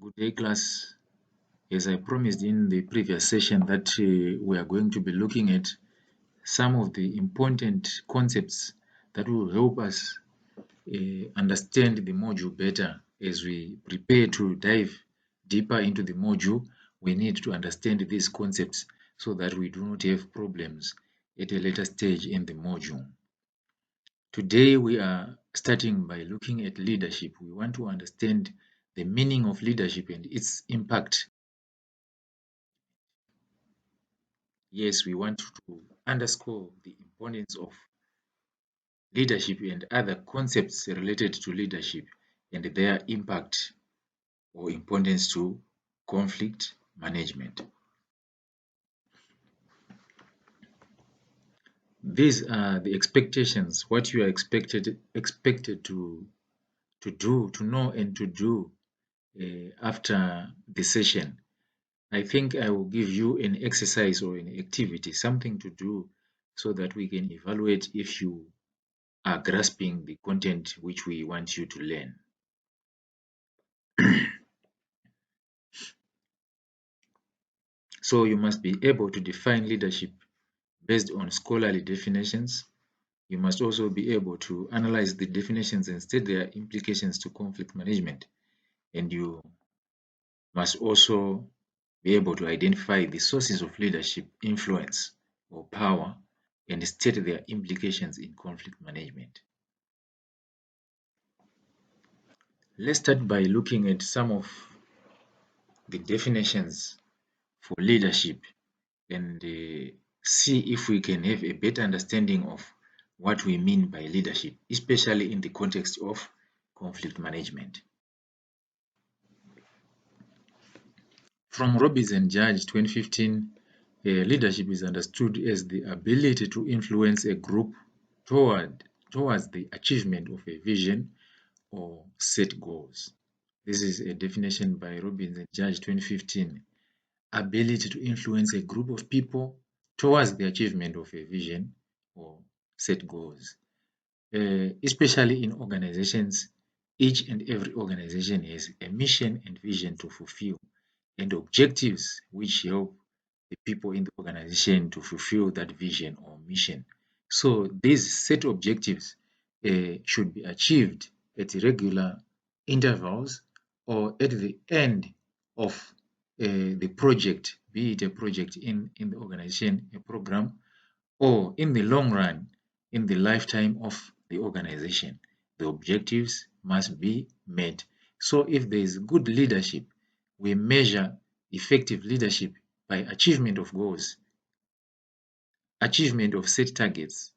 Good day, class. As I promised in the previous session that we are going to be looking at some of the important concepts that will help us understand the module better. As we prepare to dive deeper into the module, we need to understand these concepts so that we do not have problems at a later stage in the module. Today we are starting by looking at leadership. We want to understand the meaning of leadership and its impact. Yes, we want to underscore the importance of leadership and other concepts related to leadership and their impact or importance to conflict management. These are the expectations, what you are expected to do, to know and to do after the session. I think I will give you an exercise or an activity, something to do so that we can evaluate if you are grasping the content which we want you to learn. So you must be able to define leadership based on scholarly definitions. You must also be able to analyze the definitions and state their implications to conflict management. And you must also be able to identify the sources of leadership influence or power and state their implications in conflict management. Let's start by looking at some of the definitions for leadership and see if we can have a better understanding of what we mean by leadership, especially in the context of conflict management. From Robbins and Judge 2015, leadership is understood as the ability to influence a group towards the achievement of a vision or set goals. This is a definition by Robbins and Judge 2015. Ability to influence a group of people towards the achievement of a vision or set goals. Especially in organizations, each and every organization has a mission and vision to fulfill and objectives which help the people in the organization to fulfill that vision or mission. So these set objectives should be achieved at regular intervals or at the end of the project, be it a project in the organization, a program, or in the long run, in the lifetime of the organization. The objectives must be met. So if there is good leadership, we measure effective leadership by achievement of goals, achievement of set targets,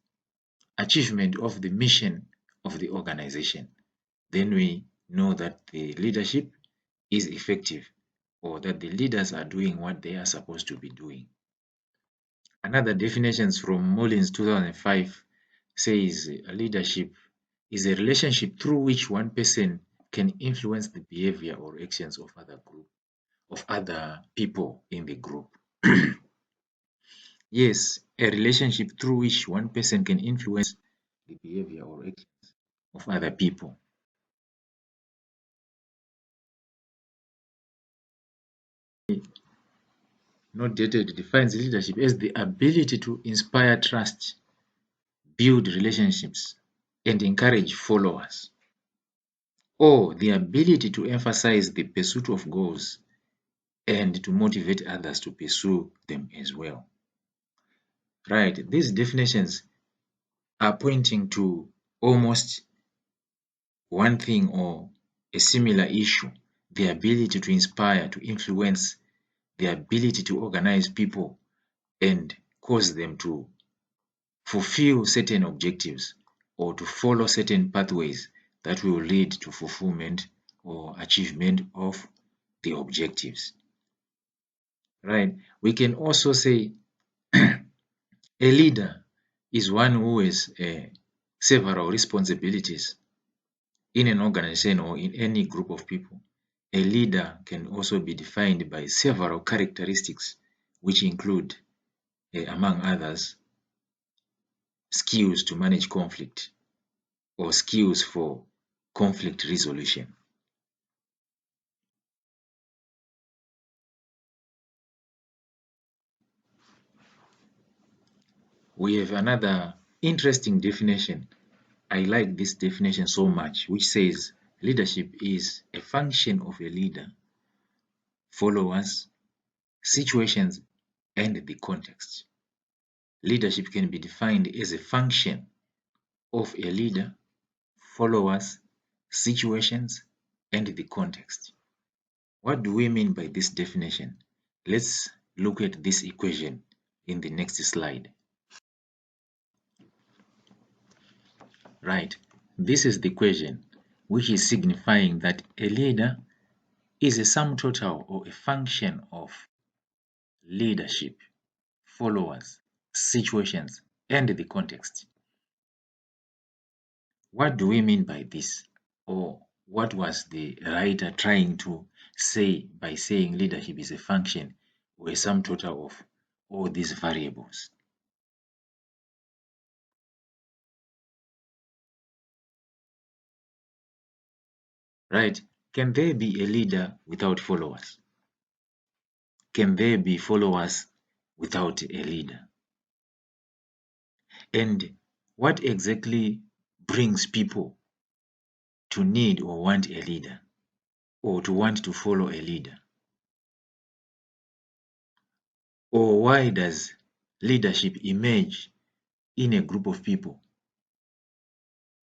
achievement of the mission of the organization. Then we know that the leadership is effective or that the leaders are doing what they are supposed to be doing. Another definitions from Mullins 2005 says leadership is a relationship through which one person can influence the behavior or actions of other people in the group. Yes, a relationship through which one person can influence the behavior or actions of other people. Not dated defines leadership as the ability to inspire trust, build relationships, and encourage followers, or the ability to emphasize the pursuit of goals and to motivate others to pursue them as well. Right, these definitions are pointing to almost one thing or a similar issue: the ability to inspire, to influence, the ability to organize people and cause them to fulfill certain objectives or to follow certain pathways that will lead to fulfillment or achievement of the objectives. Right? We can also say a leader is one who has several responsibilities in an organization or in any group of people. A leader can also be defined by several characteristics, which include, among others, skills to manage conflict or skills for conflict resolution. we have another interesting definition. I like this definition so much, which says leadership is a function of a leader, followers, situations, and the context. Leadership can be defined as a function of a leader, followers, situations, and the context. What do we mean by this definition? Let's look at this equation in the next slide. Right, this is the equation, which is signifying that a leader is a sum total or a function of leadership, followers, situations, and the context. What do we mean by this? Or what was the writer trying to say by saying leadership is a function or a sum total of all these variables? Right? Can there be a leader without followers? Can there be followers without a leader? And what exactly brings people to need or want a leader, or to want to follow a leader? Or why does leadership emerge in a group of people?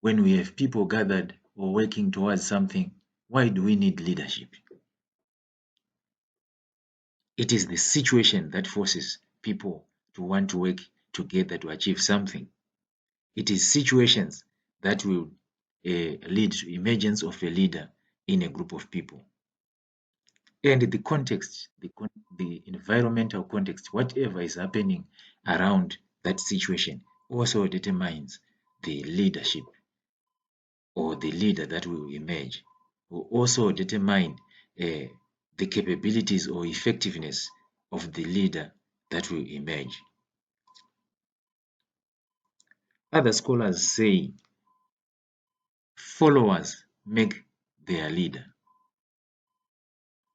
When we have people gathered or working towards something, why do we need leadership? It is the situation that forces people to want to work together to achieve something. It is situations that will lead to emergence of a leader in a group of people. And the context, the environmental context, whatever is happening around that situation also determines the leadership or the leader that will emerge, will also determine the capabilities or effectiveness of the leader that will emerge. Other scholars say followers make their leader.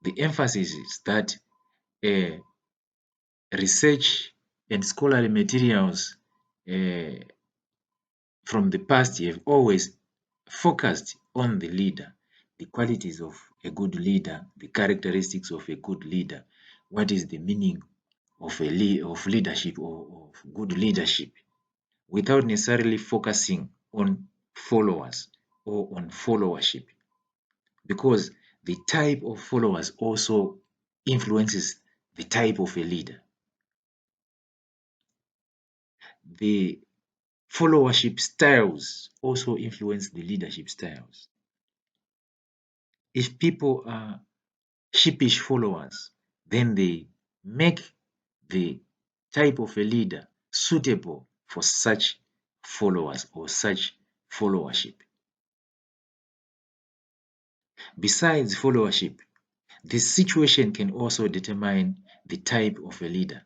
The emphasis is that research and scholarly materials from the past have always focused on the leader, the qualities of a good leader, the characteristics of a good leader. What is the meaning of leadership or of good leadership, without necessarily focusing on followers or on followership, because the type of followers also influences the type of a leader. The followership styles also influence the leadership styles. If people are sheepish followers, then they make the type of a leader suitable for such followers or such followership. Besides followership, the situation can also determine the type of a leader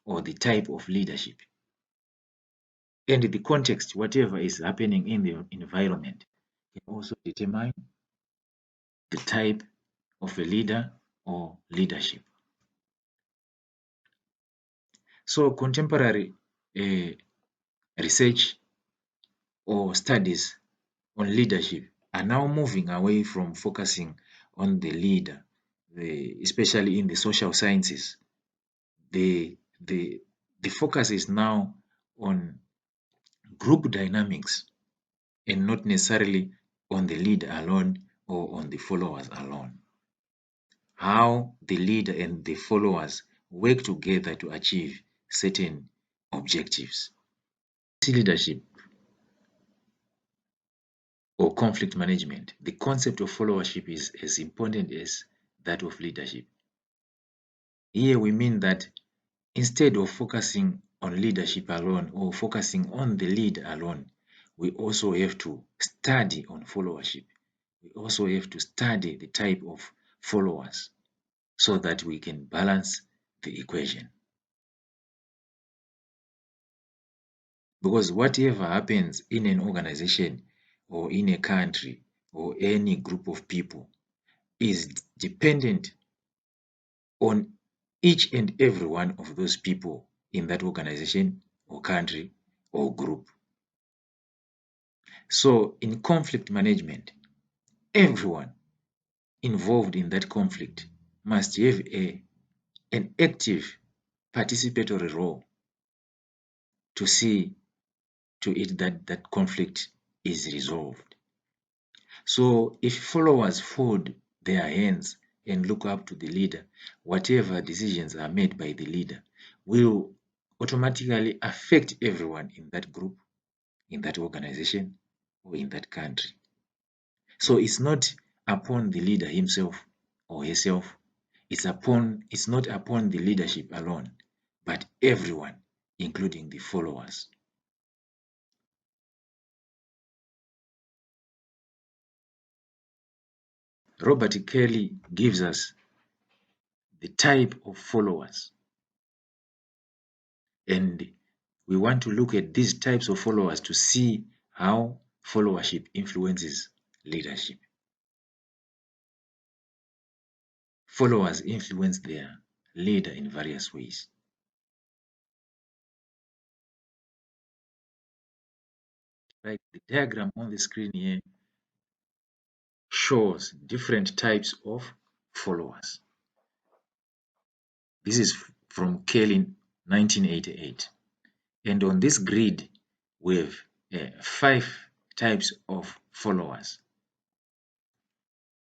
or the type of leadership. And the context, whatever is happening in the environment, can also determine the type of a leader or leadership. So contemporary research or studies on leadership are now moving away from focusing on the leader, especially in the social sciences. The focus is now on group dynamics and not necessarily on the leader alone or on the followers alone. How the leader and the followers work together to achieve certain objectives. Leadership or conflict management, the concept of followership is as important as that of leadership. Here we mean that instead of focusing on leadership alone or focusing on the lead alone, we also have to study on followership. We also have to study the type of followers so that we can balance the equation. Because whatever happens in an organization or in a country or any group of people is dependent on each and every one of those people in that organization or country or group. So in conflict management, everyone involved in that conflict must have an active participatory role to see to it that that conflict is resolved. So if followers fold their hands and look up to the leader, whatever decisions are made by the leader will automatically affect everyone in that group, in that organization, or in that country. So it's not upon the leader himself or herself. It's not upon the leadership alone, but everyone, including the followers. Robert Kelley gives us the type of followers, and we want to look at these types of followers to see how followership influences leadership. Followers influence their leader in various ways. Right, the diagram on the screen here shows different types of followers. This is from Kelley 1988. And on this grid, we have 5 types of followers.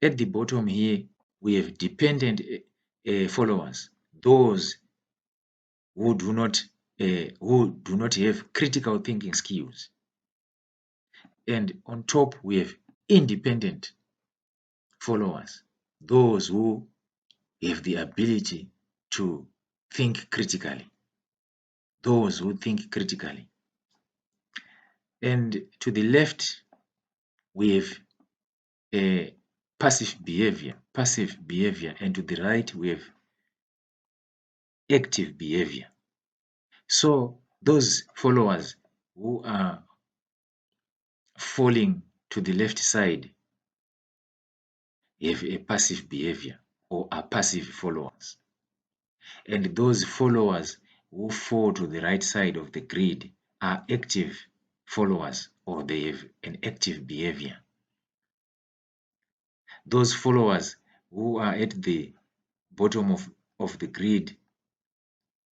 At the bottom here, we have dependent followers, those who do not have critical thinking skills. And on top, we have independent followers, those who have the ability to think critically, those who think critically. And to the left, we have a passive behavior, and to the right, we have active behavior. So those followers who are falling to the left side have a passive behavior or are passive followers. And those followers who fall to the right side of the grid are active followers, or they have an active behavior. Those followers who are at the bottom of the grid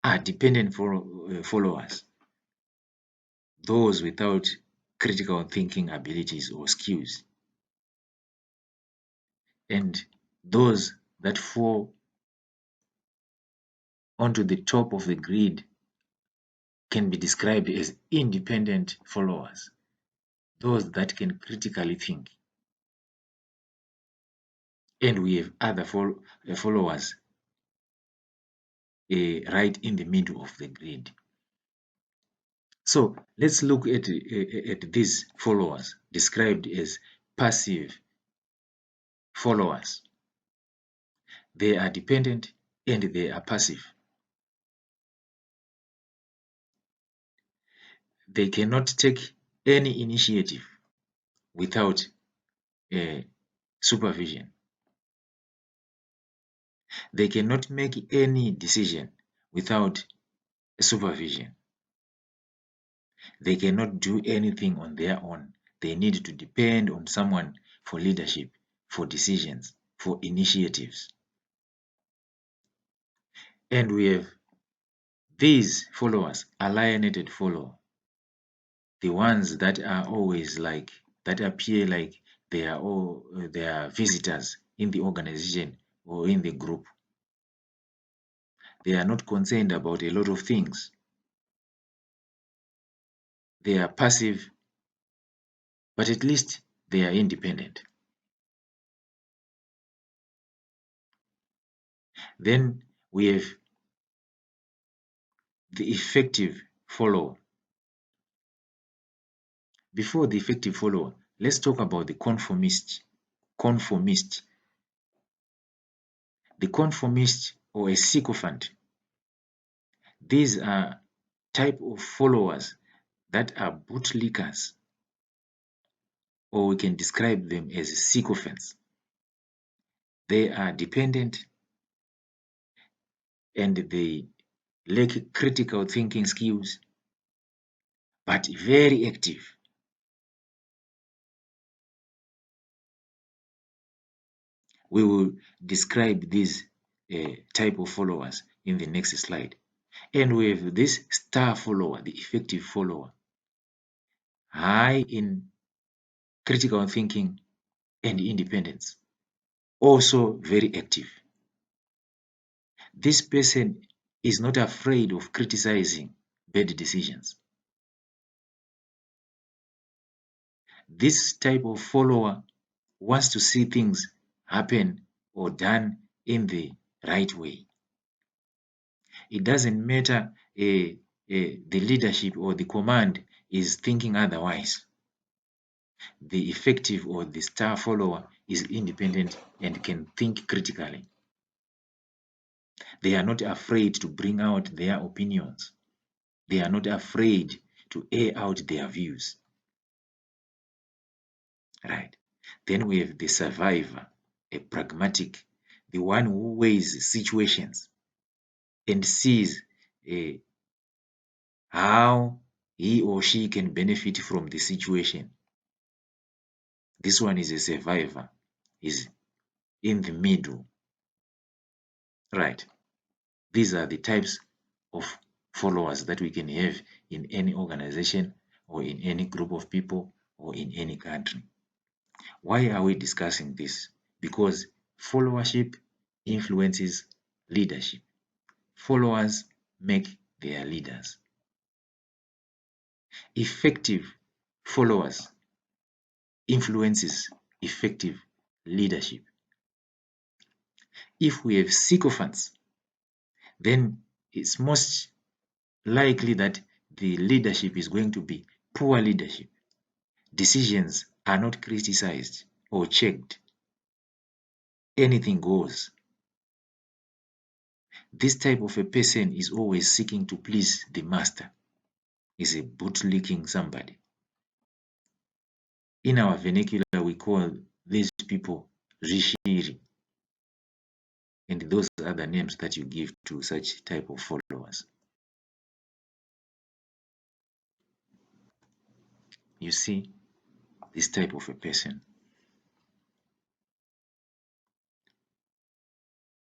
are dependent followers, those without critical thinking abilities or skills. And those that fall onto the top of the grid can be described as independent followers, those that can critically think. And we have other followers right in the middle of the grid. So let's look at these followers described as passive followers. They are dependent and they are passive. They cannot take any initiative without supervision. They cannot make any decision without supervision. They cannot do anything on their own. They need to depend on someone for leadership, for decisions, for initiatives. And we have these followers, alienated follower, the ones that are always like, that appear like they are visitors in the organization or in the group. They are not concerned about a lot of things. They are passive, but at least they are independent. Then we have the effective follower. Before the effective follower, let's talk about the conformist. The conformist or a sycophant. These are type of followers that are bootlickers, or we can describe them as sycophants. They are dependent and they lack critical thinking skills. but very active. We will describe this type of followers in the next slide. And we have this star follower, the effective follower, high in critical thinking and independence, also very active. This person is not afraid of criticizing bad decisions. This type of follower wants to see things happen or done in the right way. It doesn't matter the leadership or the command is thinking otherwise. The effective or the star follower is independent and can think critically. They are not afraid to bring out their opinions. They are not afraid to air out their views. Right. Then we have the survivor, a pragmatic, the one who weighs situations and sees how he or she can benefit from the situation. This one is a survivor, is in the middle. Right. These are the types of followers that we can have in any organization or in any group of people or in any country. Why are we discussing this? Because followership influences leadership. Followers make their leaders. Effective followers influences effective leadership. If we have sycophants, then it's most likely that the leadership is going to be poor leadership. Decisions are not criticized or checked. Anything goes. This type of a person is always seeking to please the master. Is a bootlicking somebody. In our vernacular, we call these people rishiri, and those are the names that you give to such type of followers. You see, this type of a person.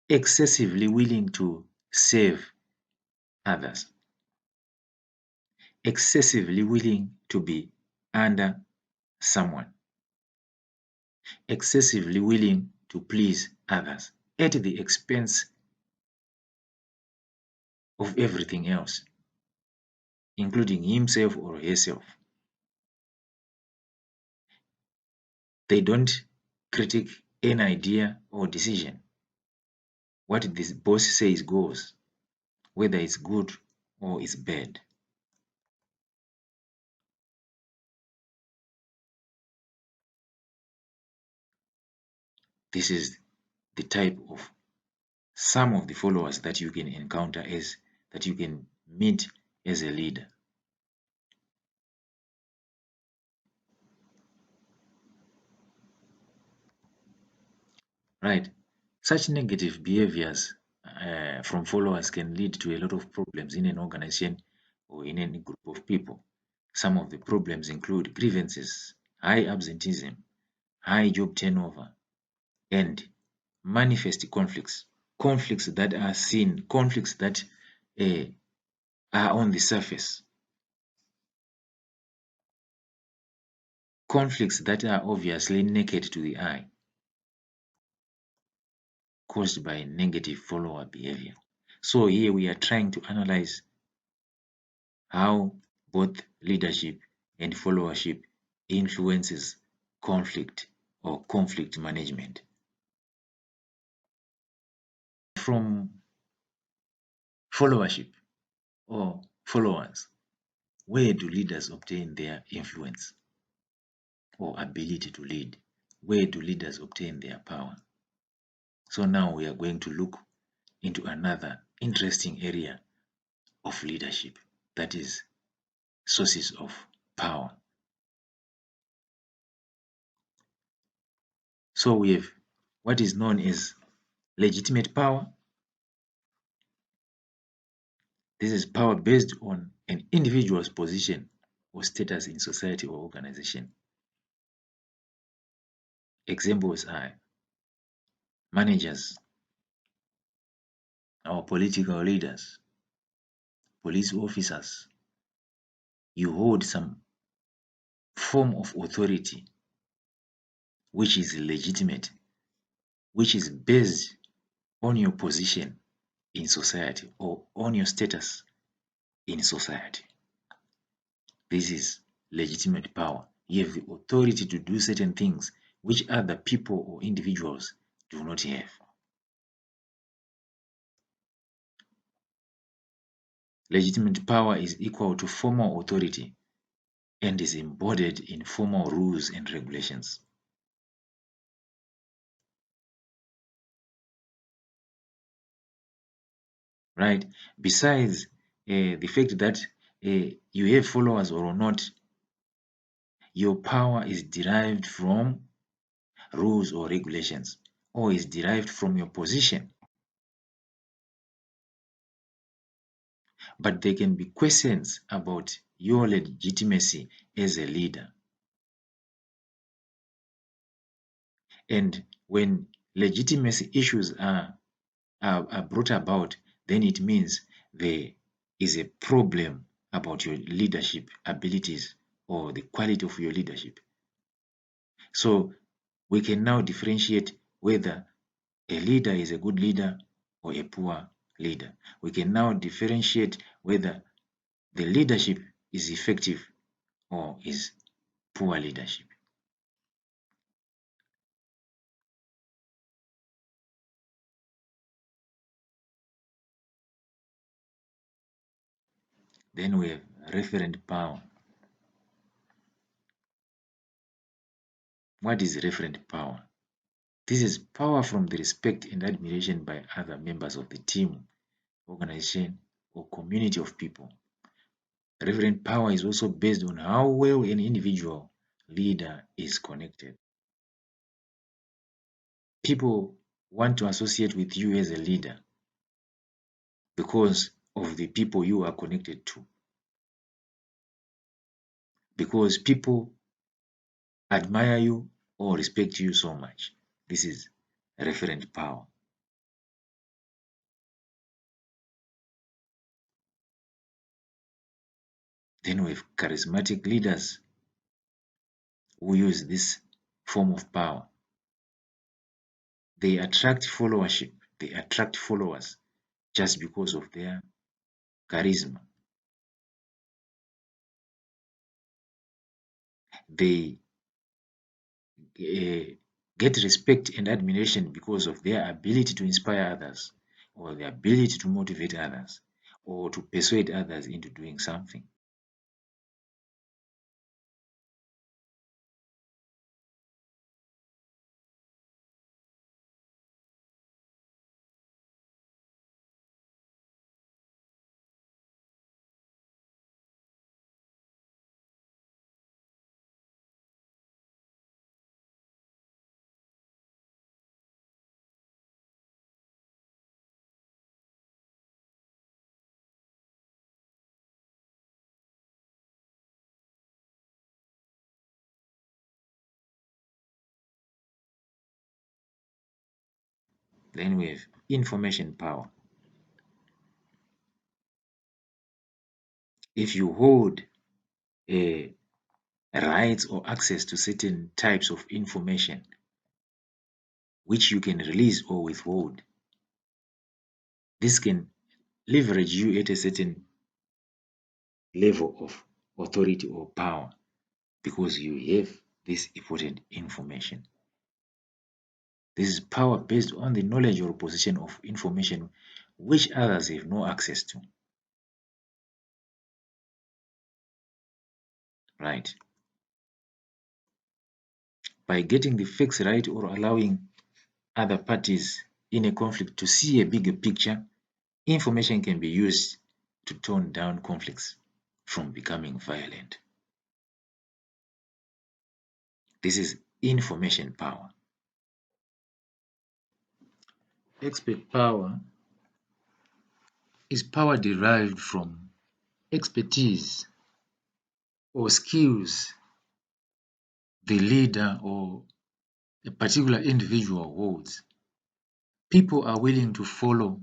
Excessively willing to save others. Excessively willing to be under someone. Excessively willing to please others at the expense of everything else, including himself or herself. They don't critique any idea or decision. What this boss says goes, whether it's good or it's bad. This is the type of some of the followers that you can encounter that you can meet as a leader. Right. Such negative behaviors from followers can lead to a lot of problems in an organization or in any group of people. Some of the problems include grievances, high absenteeism, high job turnover, and manifest conflicts. Conflicts that are seen, conflicts that are on the surface. Conflicts that are obviously naked to the eye, caused by negative follower behavior. So here we are trying to analyze how both leadership and followership influences conflict or conflict management. From followership or followers, where do leaders obtain their influence or ability to lead? Where do leaders obtain their power? So now we are going to look into another interesting area of leadership, that is sources of power. So we have what is known as legitimate power. This is power based on an individual's position or status in society or organization. Examples are managers, our political leaders, police officers. You hold some form of authority which is legitimate, which is based on your position in society or on your status in society. This is legitimate power. You have the authority to do certain things which other people or individuals do not have. Legitimate power is equal to formal authority and is embodied in formal rules and regulations. Right? Besides the fact that you have followers or not, your power is derived from rules or regulations, or is derived from your position. But there can be questions about your legitimacy as a leader. And when legitimacy issues are brought about, then it means there is a problem about your leadership abilities or the quality of your leadership. So we can now differentiate whether a leader is a good leader or a poor leader. We can now differentiate whether the leadership is effective or is poor leadership. Then we have referent power. What is referent power? This is power from the respect and admiration by other members of the team, organization, or community of people. Referent power is also based on how well an individual leader is connected. People want to associate with you as a leader because of the people you are connected to. Because people admire you or respect you so much. This is referent power. Then we have charismatic leaders who use this form of power. They attract followership. They attract followers just because of their charisma. They get respect and admiration because of their ability to inspire others, or the ability to motivate others, or to persuade others into doing something. Then we have information power. If you hold a rights or access to certain types of information which you can release or withhold, this can leverage you at a certain level of authority or power because you have this important information. This is power based on the knowledge or possession of information which others have no access to. Right? By getting the facts right or allowing other parties in a conflict to see a bigger picture, information can be used to tone down conflicts from becoming violent. This is information power. Expert power is power derived from expertise or skills the leader or a particular individual holds, people are willing to follow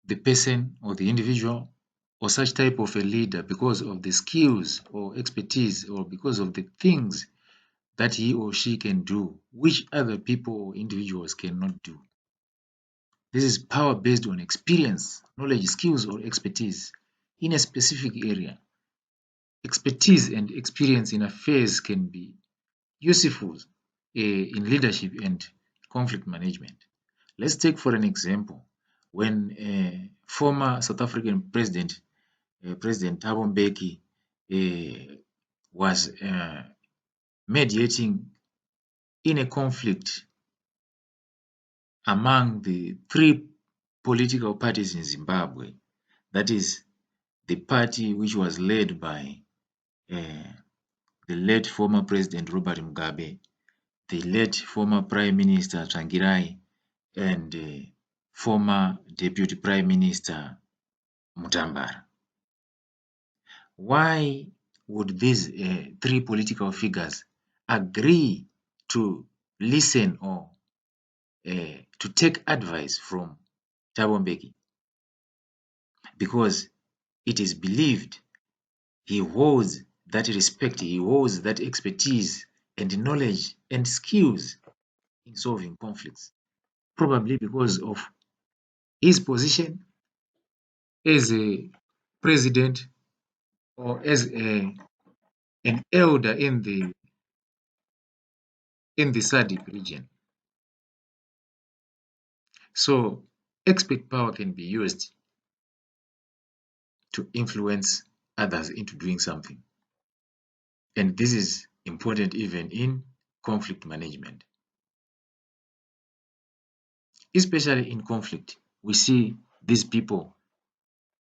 the person or the individual or such type of a leader because of the skills or expertise or because of the things that he or she can do, which other people or individuals cannot do. This is power based on experience, knowledge, skills, or expertise in a specific area. Expertise and experience in affairs can be useful in leadership and conflict management. Let's take for an example when former South African President President Thabo Mbeki was mediating in a conflict among the three political parties in Zimbabwe. That is the party which was led by uh, the late former President Robert Mugabe, the late former Prime Minister Tsvangirai, and former Deputy Prime Minister Mutambara. Why would these three political figures agree to listen or to take advice from Thabo Mbeki? Because it is believed he holds that respect, he holds that expertise and knowledge and skills in solving conflicts, probably because of his position as a president or as an elder in the SADC region. So expert power can be used to influence others into doing something. And this is important even in conflict management. Especially in conflict, we see these people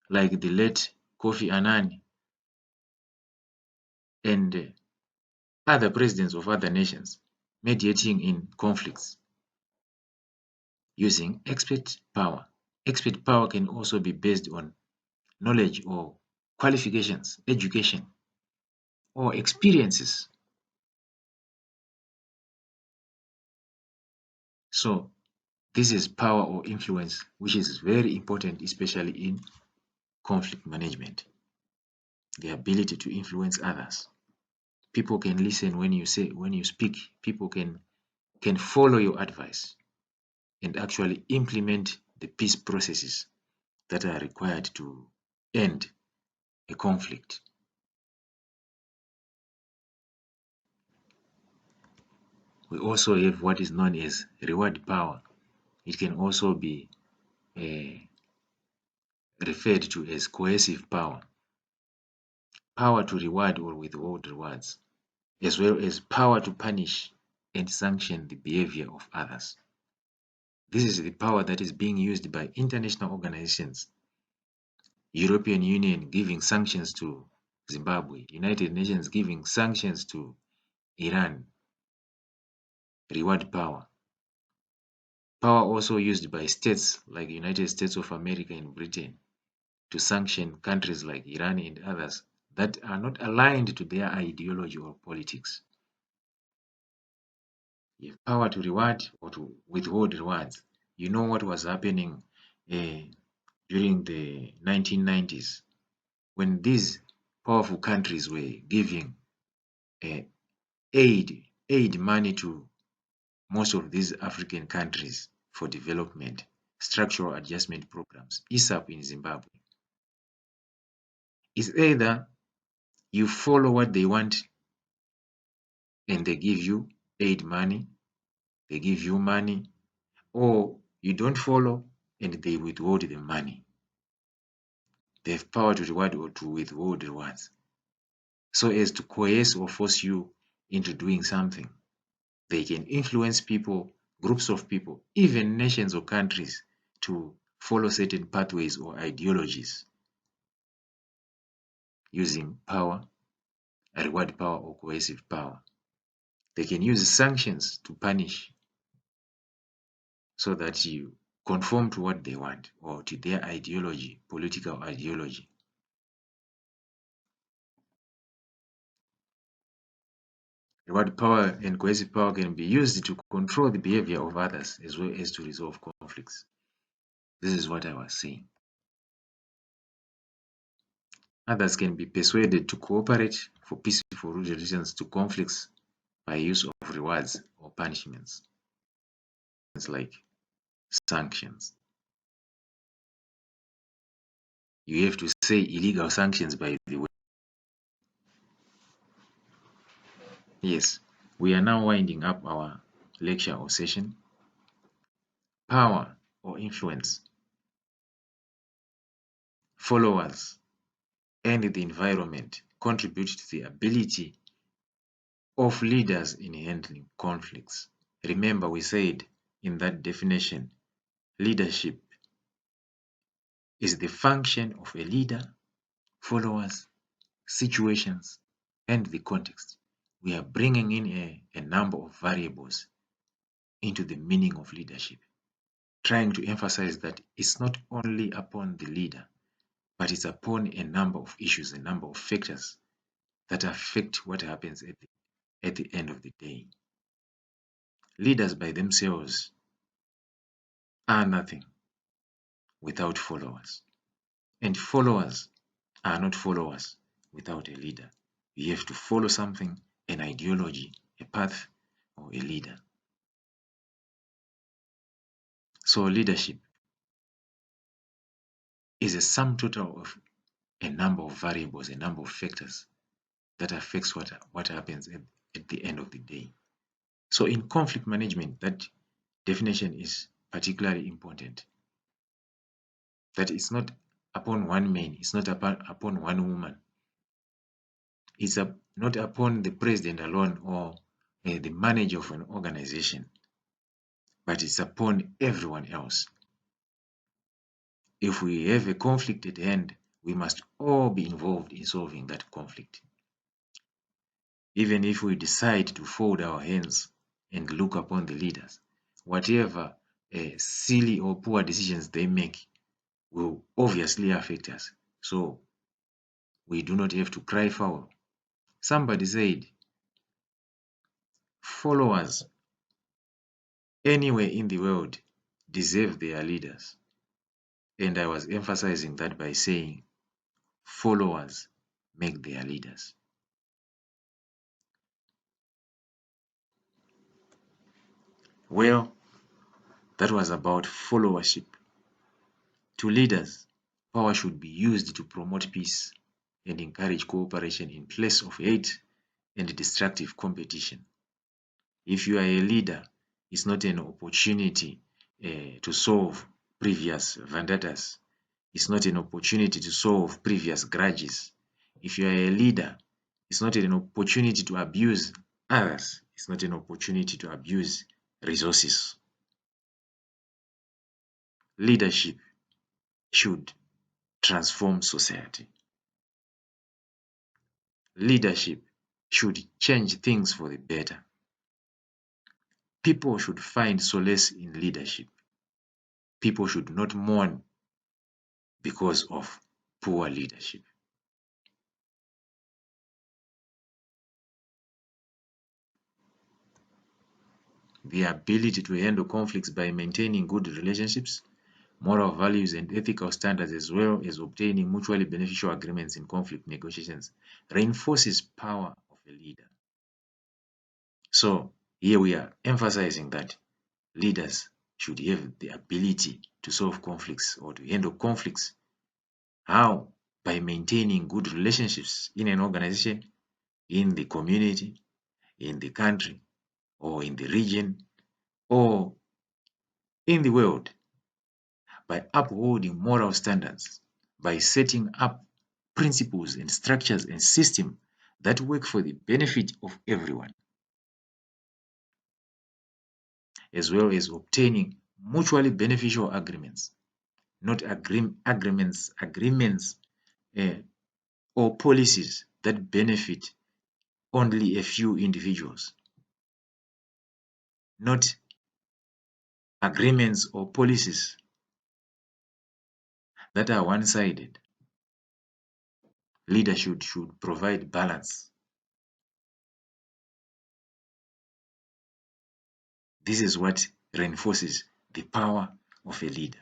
like the late Kofi Annan and other presidents of other nations mediating in conflicts using expert power. Expert power can also be based on knowledge or qualifications, education, or experiences. So this is power or influence, which is very important, especially in conflict management. The ability to influence others. People can listen when you speak. People can follow your advice and actually implement the peace processes that are required to end a conflict. We also have what is known as reward power. It can also be referred to as coercive power. Power to reward or withhold rewards, as well as power to punish and sanction the behavior of others. This is the power that is being used by international organizations. European Union giving sanctions to Zimbabwe, United Nations giving sanctions to Iran. Reward power. Power also used by states like United States of America and Britain to sanction countries like Iran and others that are not aligned to their ideology or politics. You have power to reward or to withhold rewards. You know what was happening during the 1990s when these powerful countries were giving aid money to most of these African countries for development, structural adjustment programs, ISAP in Zimbabwe. It's either you follow what they want and they give you aid money, they give you money, or you don't follow and they withhold the money. They have power to reward or to withhold rewards, so as to coerce or force you into doing something. They can influence people, groups of people, even nations or countries to follow certain pathways or ideologies using power, reward power or coercive power. They can use sanctions to punish so that you conform to what they want or to their ideology, political ideology. Reward power and coercive power can be used to control the behavior of others as well as to resolve conflicts. This is what I was saying. Others can be persuaded to cooperate for peaceful resolutions to conflicts by use of rewards or punishments. It's like sanctions. You have to say illegal sanctions, by the way. Yes, we are now winding up our lecture or session. Power or influence. Followers and the environment contribute to the ability of leaders in handling conflicts. Remember, we said in that definition, leadership is the function of a leader, followers, situations, and the context. We are bringing in a number of variables into the meaning of leadership, trying to emphasize that it's not only upon the leader, but it's upon a number of issues, a number of factors that affect what happens at the end of the day. Leaders by themselves are nothing without followers, and followers are not followers without a leader. You have to follow something, an ideology, a path, or a leader. So leadership is a sum total of a number of variables, a number of factors that affects what happens at the end of the day. So in conflict management, that definition is particularly important. That it's not upon one man, it's not upon one woman. It's not upon the president alone or the manager of an organization, but it's upon everyone else. If we have a conflict at hand, we must all be involved in solving that conflict. Even if we decide to fold our hands and look upon the leaders, whatever silly or poor decisions they make will obviously affect us. So we do not have to cry foul. Somebody said, followers anywhere in the world deserve their leaders. And I was emphasizing that by saying followers make their leaders. Well, that was about followership. To leaders, power should be used to promote peace and encourage cooperation in place of hate and destructive competition. If you are a leader, it's not an opportunity to solve previous vendettas. It's not an opportunity to solve previous grudges. If you are a leader, it's not an opportunity to abuse others. It's not an opportunity to abuse resources. Leadership should transform society. Leadership should change things for the better. People should find solace in leadership. People should not mourn because of poor leadership. The ability to handle conflicts by maintaining good relationships, moral values, and ethical standards, as well as obtaining mutually beneficial agreements in conflict negotiations, reinforces power of a leader. So here we are emphasizing that leaders should have the ability to solve conflicts or to handle conflicts. How? By maintaining good relationships in an organization, in the community, in the country, or in the region, or in the world, by upholding moral standards, by setting up principles and structures and systems that work for the benefit of everyone, as well as obtaining mutually beneficial agreements, not agreements or policies that benefit only a few individuals, not agreements or policies that are one-sided. Leadership should provide balance. This is what reinforces the power of a leader.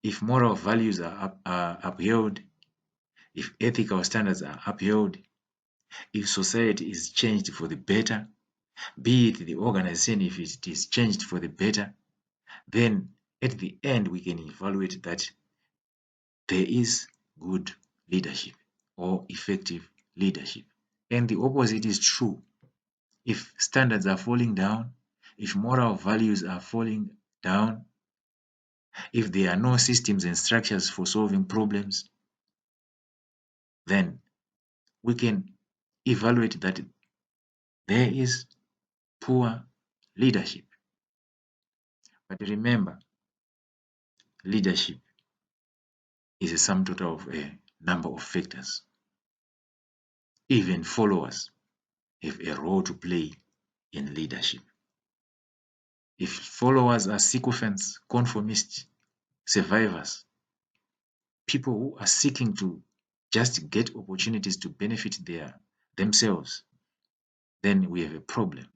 If moral values are upheld, if ethical standards are upheld, if society is changed for the better, be it the organization, if it is changed for the better, then at the end we can evaluate that there is good leadership or effective leadership. And the opposite is true. If standards are falling down, if moral values are falling down, if there are no systems and structures for solving problems, then we can evaluate that there is poor leadership. But remember, leadership is a sum total of a number of factors. Even followers have a role to play in leadership. If followers are sycophants, conformists, survivors, people who are seeking to just get opportunities to benefit themselves, then we have a problem.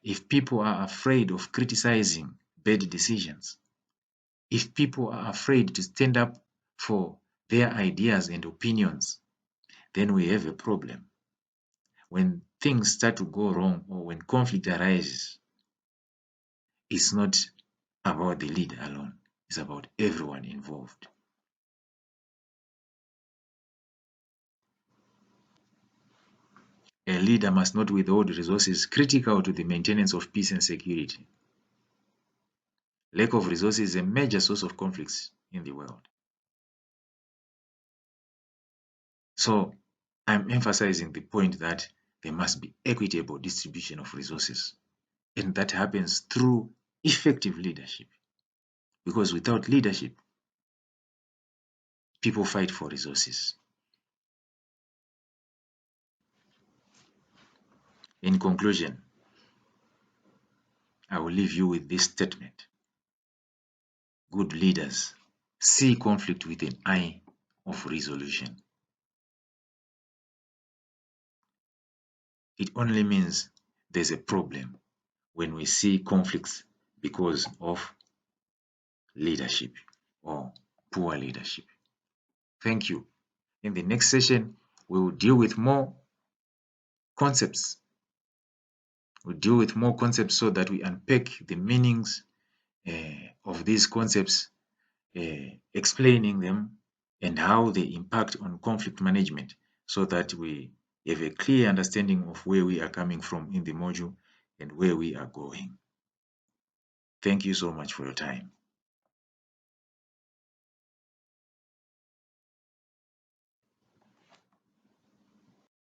If people are afraid of criticizing bad decisions, if people are afraid to stand up for their ideas and opinions, then we have a problem. When things start to go wrong or when conflict arises, it's not about the leader alone, it's about everyone involved. A leader must not withhold resources critical to the maintenance of peace and security. Lack of resources is a major source of conflicts in the world. So I'm emphasizing the point that there must be equitable distribution of resources. And that happens through effective leadership. Because without leadership, people fight for resources. In conclusion, I will leave you with this statement. Good leaders see conflict with an eye of resolution. It only means there's a problem when we see conflicts because of leadership or poor leadership. Thank you. In the next session, we will deal with more concepts. We'll deal with more concepts so that we unpack the meanings of these concepts, explaining them and how they impact on conflict management so that we have a clear understanding of where we are coming from in the module and where we are going. Thank you so much for your time.